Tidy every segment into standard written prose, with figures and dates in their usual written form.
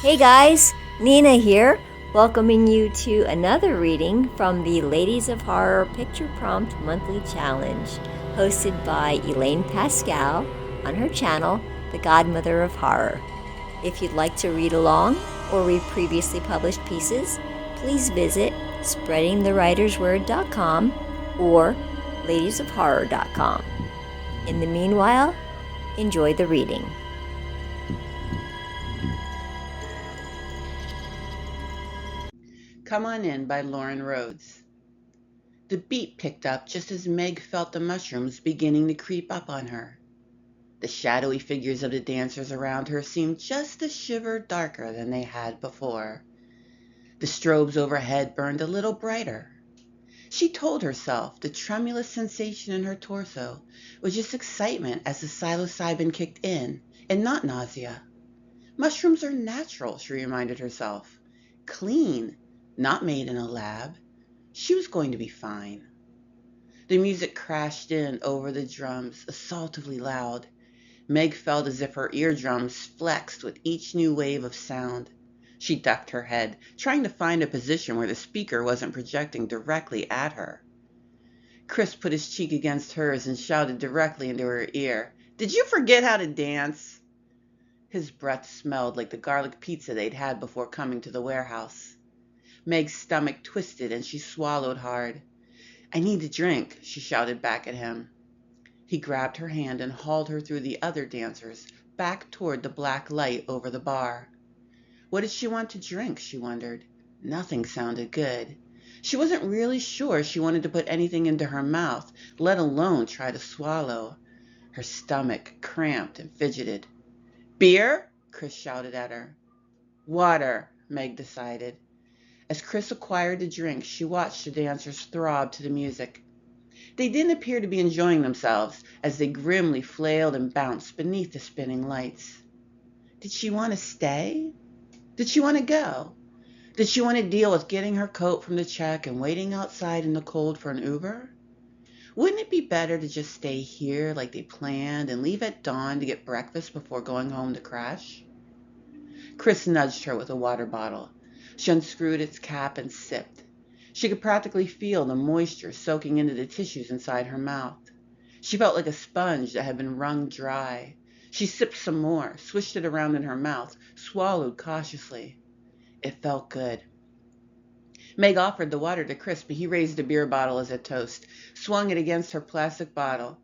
Hey guys, Nina here, welcoming you to another reading from the Ladies of Horror Picture Prompt Monthly Challenge, hosted by Elaine Pascale on her channel, The Godmother of Horror. If you'd like to read along or read previously published pieces, please visit spreadingthewritersword.com or ladiesofhorror.com. In the meanwhile, enjoy the reading. Come On In by Loren Rhoads. The beat picked up just as Meg felt the mushrooms beginning to creep up on her. The shadowy figures of the dancers around her seemed just a shiver darker than they had before. The strobes overhead burned a little brighter. She told herself the tremulous sensation in her torso was just excitement as the psilocybin kicked in, and not nausea. Mushrooms are natural, she reminded herself. Clean, not made in a lab. She was going to be fine. The music crashed in over the drums, assaultively loud. Meg felt as if her eardrums flexed with each new wave of sound. She ducked her head, trying to find a position where the speaker wasn't projecting directly at her. Chris put his cheek against hers and shouted directly into her ear, "Did you forget how to dance?" His breath smelled like the garlic pizza they'd had before coming to the warehouse. Meg's stomach twisted and she swallowed hard. "I need a drink," she shouted back at him. He grabbed her hand and hauled her through the other dancers, back toward the black light over the bar. What did she want to drink, she wondered. Nothing sounded good. She wasn't really sure she wanted to put anything into her mouth, let alone try to swallow. Her stomach cramped and fidgeted. "Beer?" Chris shouted at her. "Water," Meg decided. As Chris acquired the drink, she watched the dancers throb to the music. They didn't appear to be enjoying themselves as they grimly flailed and bounced beneath the spinning lights. Did she want to stay? Did she want to go? Did she want to deal with getting her coat from the check and waiting outside in the cold for an Uber? Wouldn't it be better to just stay here like they planned and leave at dawn to get breakfast before going home to crash? Chris nudged her with a water bottle. She unscrewed its cap and sipped. She could practically feel the moisture soaking into the tissues inside her mouth. She felt like a sponge that had been wrung dry. She sipped some more, swished it around in her mouth, swallowed cautiously. It felt good. Meg offered the water to Chris, but he raised the beer bottle as a toast, swung it against her plastic bottle.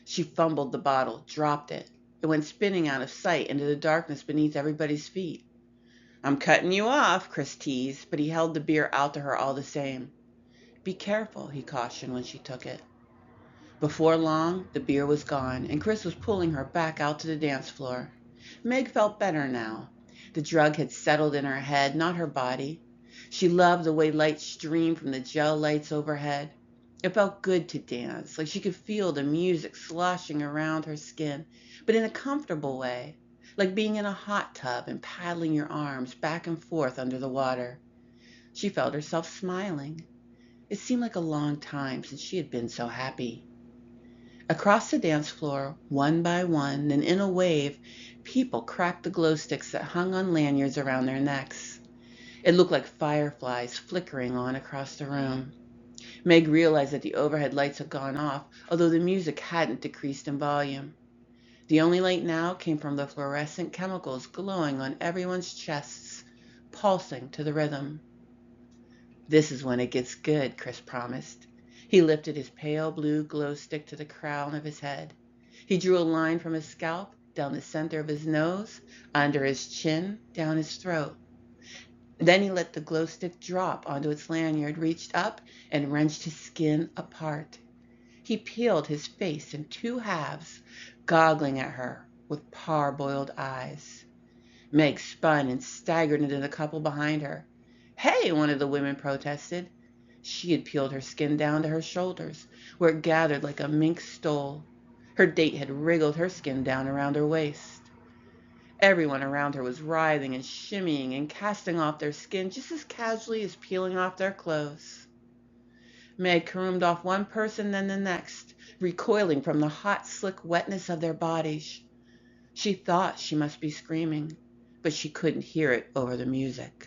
She fumbled the bottle, dropped it. It went spinning out of sight into the darkness beneath everybody's feet. "I'm cutting you off," Chris teased, but he held the beer out to her all the same. "Be careful," he cautioned when she took it. Before long, the beer was gone, and Chris was pulling her back out to the dance floor. Meg felt better now. The drug had settled in her head, not her body. She loved the way light streamed from the gel lights overhead. It felt good to dance, like she could feel the music sloshing around her skin, but in a comfortable way, like being in a hot tub and paddling your arms back and forth under the water. She felt herself smiling. It seemed like a long time since she had been so happy. Across the dance floor, one by one, and in a wave, people cracked the glow sticks that hung on lanyards around their necks. It looked like fireflies flickering on across the room. Meg realized that the overhead lights had gone off, although the music hadn't decreased in volume. The only light now came from the fluorescent chemicals glowing on everyone's chests, pulsing to the rhythm. "This is when it gets good," Chris promised. He lifted his pale blue glow stick to the crown of his head. He drew a line from his scalp, down the center of his nose, under his chin, down his throat. Then he let the glow stick drop onto its lanyard, reached up, and wrenched his skin apart. He peeled his face in two halves, goggling at her with parboiled eyes. Meg spun and staggered into the couple behind her. "Hey," one of the women protested. She had peeled her skin down to her shoulders, where it gathered like a mink stole. Her date had wriggled her skin down around her waist. Everyone around her was writhing and shimmying and casting off their skin just as casually as peeling off their clothes. Meg caroomed off one person, then the next, recoiling from the hot, slick wetness of their bodies. She thought she must be screaming, but she couldn't hear it over the music.